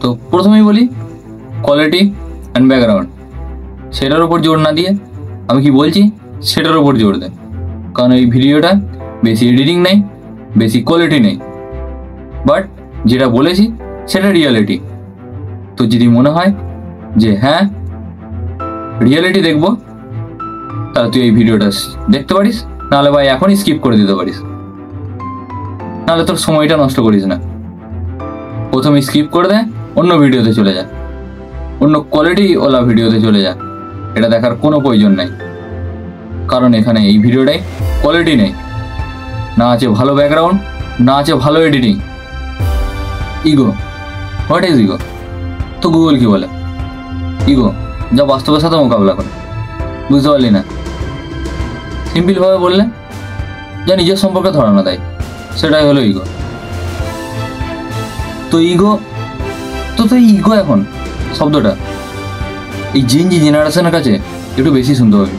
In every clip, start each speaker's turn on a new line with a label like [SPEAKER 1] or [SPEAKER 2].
[SPEAKER 1] তো প্রথমেই বলি কোয়ালিটি অ্যান্ড ব্যাকগ্রাউন্ড, সেটার উপর জোর না দিয়ে আমি কি বলছি সেটার উপর জোর দেয়। কারণ এই ভিডিওটা বেশি এডিটিং নেই, বেশি কোয়ালিটি নেই, বাট যেটা বলেছি সেটা রিয়ালিটি। তো যদি মনে হয় যে হ্যাঁ রিয়ালিটি দেখবো, তাহলে তুই এই ভিডিওটা দেখতে পারিস, নাহলে ভাই এখনই স্কিপ করে দিতে পারিস, নাহলে তোর সময়টা নষ্ট করিস না। প্রথমে স্কিপ করে দেয়, অন্য ভিডিওতে চলে যা, অন্য কোয়ালিটিওয়ালা ভিডিওতে চলে যা, এটা দেখার কোনো প্রয়োজন নেই। কারণ এখানে এই ভিডিওটাই কোয়ালিটি নেই, না আছে ভালো ব্যাকগ্রাউন্ড, না আছে ভালো editing. Ego, what is ego? তো গুগল কি বলে? ইগো যা বাস্তবের সাথে মোকাবিলা করে। বুঝতে পারলি না? সিম্পলভাবে বললে যা নিজের সম্পর্কে ধারণা দেয়, সেটাই হলো ইগো। তো ইগো তো ইগো এখন শব্দটা এই জেনজি জেনারেশনের কাছে একটু বেশি শুনতে হবে।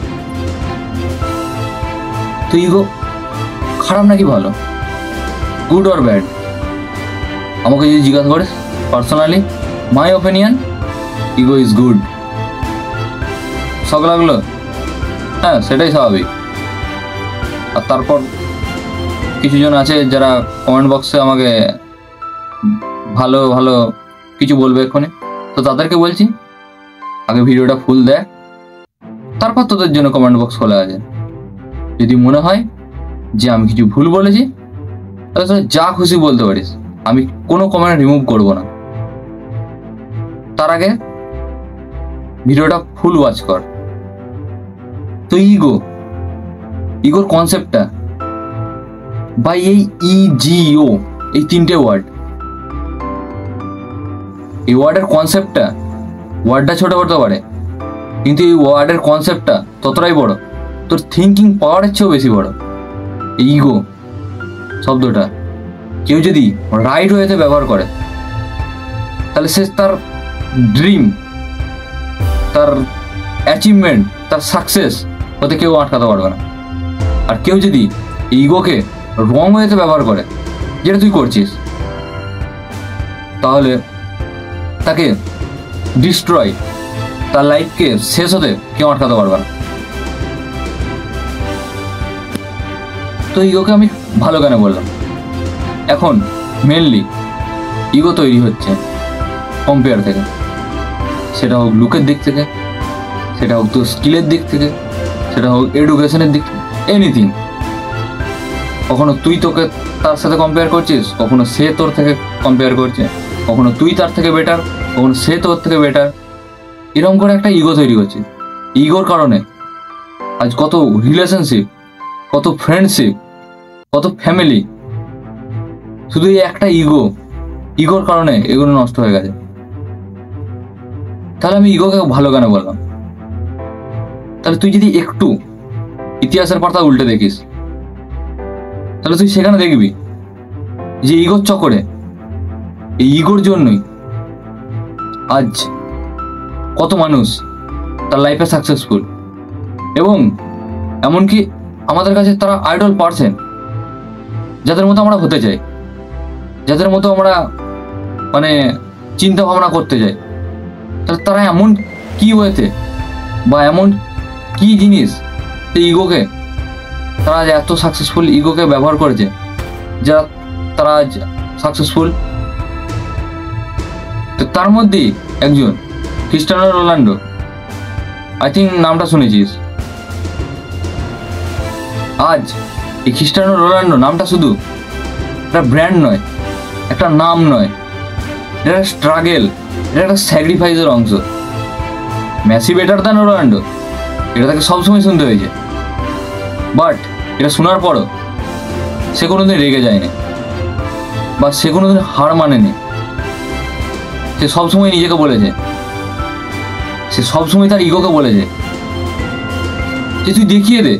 [SPEAKER 1] তো ইগো খারাপ নাকি ভালো, গুড অর ব্যাড? আমাকে যদি জিজ্ঞাসা করিস personally, my opinion, ego is good. শখ লাগলো? হ্যাঁ, সেটাই স্বাভাবিক। আর তারপর কিছু জন আছে যারা কমেন্ট বক্সে আমাকে ভালো ভালো কিছু বলবে এক্ষুনি, তো তাদেরকে বলছি আগে ভিডিওটা ফুল দেখ, তারপর তোদের জন্য কমেন্ট বক্স খোলা আছে। যদি মনে হয় যে আমি কিছু ভুল বলেছি, তাহলে তোরা যা খুশি বলতে পারিস, আমি কোনো কমেন্ট রিমুভ করব না। তার আগে ভিডিওটা ফুল ওয়াচ কর। তো ইগোর কনসেপ্টটা ভাই এই ইজিও, এই তিনটে ওয়ার্ড, এই ওয়ার্ডের কনসেপ্টটা, ওয়ার্ডটা ছোট করতে পারে, কিন্তু এই ওয়ার্ডের কনসেপ্টটা ততটাই বড়, তোর থিঙ্কিং পাওয়ারের চেয়েও বেশি বড়। ইগো শব্দটা কেউ যদি রাইট ওয়েতে ব্যবহার করে, তাহলে সে তার ড্রিম, তার অ্যাচিভমেন্ট, তার সাকসেস ওতে কেউ আটকাতে পারবে না। আর কেউ যদি ইগোকে রং ওয়েতে ব্যবহার করে, যেটা তুই করছিস, তাহলে তাকে ডিস্ট্রয়, তার লাইফকে শেষ হতে কেউ আটকাতে পারবে না। তো ইগোকে আমি ভালো কেন বললাম? এখন মেনলি ইগো তৈরি হচ্ছে কম্পেয়ার থেকে, সেটা হোক লুকের দিক থেকে, সেটা হোক তোর স্কিলের দিক থেকে, সেটা হোক এডুকেশনের দিক থেকে, এনিথিং। কখনো তুই তোকে তার সাথে কম্পেয়ার করছিস, কখনো সে তোর থেকে কম্পেয়ার করছে, কখনো তুই তার থেকে বেটার, কখনো সে তোর থেকে বেটার। এরকম করে একটা ইগো তৈরি হচ্ছে। ইগোর কারণে আজ কত রিলেশনশিপ, কত ফ্রেন্ডশিপ, কত ফ্যামিলি, শুধু এই একটা ইগোর কারণে এগুলো নষ্ট হয়ে গেছে। তাহলে আমি ইগোকে ভালো কেন বললাম? তাহলে তুই যদি একটু ইতিহাসের পাতা উল্টে দেখিস, তাহলে তুই সেখানে দেখবি যে ইগোর চক্করে, এই ইগোর জন্যই আজ কত মানুষ তার লাইফে সাকসেসফুল, এবং এমনকি আমাদের কাছে তারা আইডল পার্সন, যাদের মতো আমরা হতে চাই, যাদের মতো আমরা মানে চিন্তা ভাবনা করতে চাই। তাহলে তারা এমন কি ওয়েতে বা এমন কি জিনিস এই ইগোকে, তারা আজ এত সাকসেসফুল ইগোকে ব্যবহার করেছে, যারা তারা আজ সাকসেসফুল। তো তার মধ্যেই একজন ক্রিস্টিয়ানো রোনাল্ডো, আই থিঙ্ক নামটা শুনেছিস। আজ এই ক্রিস্টিয়ানো রোনাল্ডো নামটা শুধু একটা ব্র্যান্ড নয়, একটা নাম নয়, এটা একটা স্ট্রাগেল, এটা একটা স্যাক্রিফাইসের অংশ। মেসি বেটার দ্যান রোনাল্ডো, এটা তাকে সবসময় শুনতে হয়েছে, বাট এটা শোনার পরও সে কোনোদিন রেগে যায়নি, বা সে কোনোদিন হার মানেনি। সে সবসময় নিজেকে বলেছে, সে সবসময় তার ইগোকে বলেছে যে তুই দেখিয়ে দে,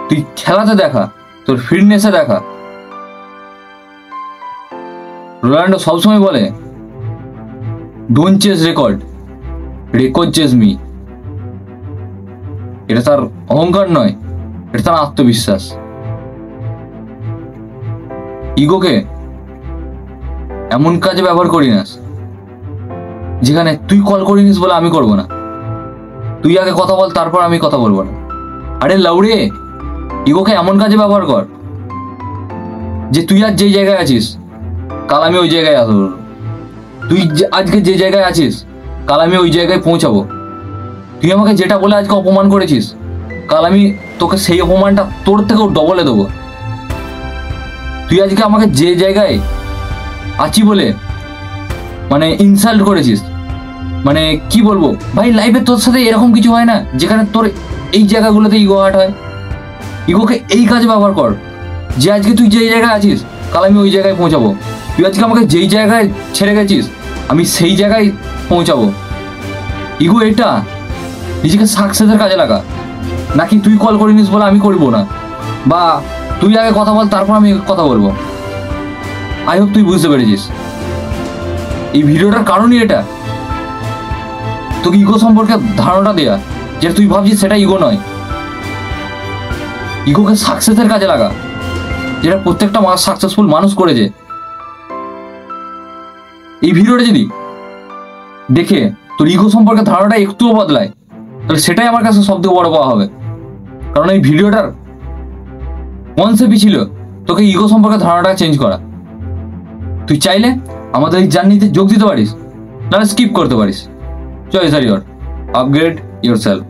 [SPEAKER 1] তুই খেলাতে দেখা, তোর ফিটনেসে দেখা। রোনাল্ডো সবসময় বলে don't chase record, record chase me. এটা তার অহংকার নয়, এটা তার আত্মবিশ্বাস। ইগোকে এমন কাজে ব্যবহার করি না যেখানে তুই কল করিনিস বলে আমি করব না, তুই আগে কথা বল তারপর আমি কথা বলবো না। আরে লাউড়ে, ইগোকে এমন কাজে ব্যবহার কর যে তুই আজ যেই জায়গায় আছিস কাল আমি ওই জায়গায় আসবো, তুই আজকে যে জায়গায় আছিস কাল আমি ওই জায়গায় পৌঁছাবো। তুই আমাকে যেটা বলে আজকে অপমান করেছিস কাল আমি তোকে সেই অপমানটা তোর থেকেও ডবলে দেবো। তুই আজকে আমাকে যে জায়গায় আছি বলে মানে ইনসাল্ট করেছিস, মানে কি বলবো ভাই, লাইফে তোর সাথে এরকম কিছু হয় না যেখানে তোর এই জায়গাগুলোতে ইগো হার্ট হয়। ইগোকে এই কাজে ব্যবহার কর যে আজকে তুই যেই জায়গায় আছিস কাল আমি ওই জায়গায় পৌঁছাবো। তুই আজকে আমাকে যেই জায়গায় ছেড়ে গেছিস আমি সেই জায়গায় পৌঁছাবো। ইগো এটা নিজেকে সাকসেসের কাজে লাগা, নাকি তুই কল করিনিস বলে আমি করবো না, বা তুই আগে কথা বল তারপর আমি কথা বলবো। আই হোপ তুই বুঝতে পেরেছিস। এই ভিডিওটার কারণই এটা, তোকে ইগো সম্পর্কে ধারণা দেয়া, যেটা তুই ভাবছিস সেটা ইগো নয়। ইগোকে সাকসেসের কাজে লাগা, যেটা প্রত্যেকটা সাকসেসফুল মানুষ করেছে। এই ভিডিওটা যদি দেখে তোর ইগো সম্পর্কে ধারণাটা একটুও বদলায় তাহলে সেটাই আমার কাছে সবথেকে বড় পাওয়া হবে। কারণ এই ভিডিওটার কনসেপ্টই ছিল তোকে ইগো সম্পর্কে ধারণাটা চেঞ্জ করা। তুই চাইলে আমাদের এই জার্নিতে যোগ দিতে পারিস, নাহলে স্কিপ করতে পারিস। Choice are your, upgrade your self.